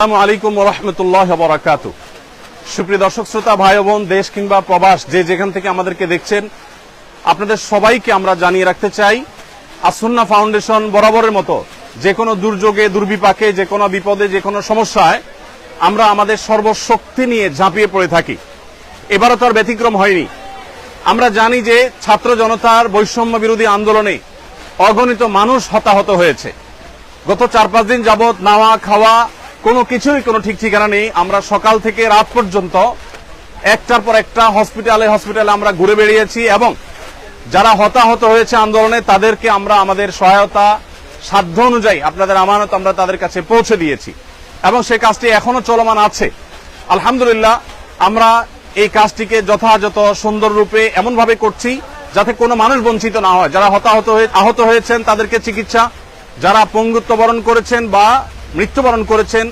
আসসালামু আলাইকুম ওয়া রাহমাতুল্লাহি ওয়া বারাকাতুহু। সুপ্রিয় দর্শক শ্রোতা ভাই বোন, দেশ কিংবা প্রবাস যে যেখান থেকে আমাদেরকে দেখছেন, আপনাদের সবাইকে আমরা জানিয়ে রাখতে চাই, আস-সুন্নাহ ফাউন্ডেশন বরাবরের মতো যে কোনো দুর্যোগে, দুর্বিপাকে, যে কোনো বিপদে, যে কোনো সমস্যায় আমরা আমাদের সর্বশক্তি নিয়ে ঝাঁপিয়ে পড়ে থাকি। এবারও তার ব্যতিক্রম হয়নি। আমরা জানি যে ছাত্র জনতার বৈষম্য বিরোধী আন্দোলনে অগণিত মানুষ হতাহত হয়েছে। গত 4-5 দিন যাবৎ নাওয়া খাওয়া কোনো কিছুরই কোনো ঠিক ঠিকানা নেই। আমরা সকাল থেকে রাত পর্যন্ত একটার পর একটা হসপিটালে আমরা ঘুরে বেরিয়েছি এবং যারা হতাহত হয়েছে আন্দোলনে তাদেরকে আমরা আমাদের সহায়তা সাধ্য অনুযায়ী আপনাদের আমানত আমরা তাদের কাছে পৌঁছে দিয়েছি এবং সেই কাজটি এখনো চলমান আছে। আলহামদুলিল্লাহ, আমরা এই কাজটিকে যথাযথ সুন্দর রূপে এমনভাবে করছি যাতে কোনো মানুষ বঞ্চিত না হয়। যারা আহত হয়েছেন তাদেরকে চিকিৎসা, যারা পঙ্গুত্ব বরণ করেছেন বা মৃত্যুবরণ করেছেন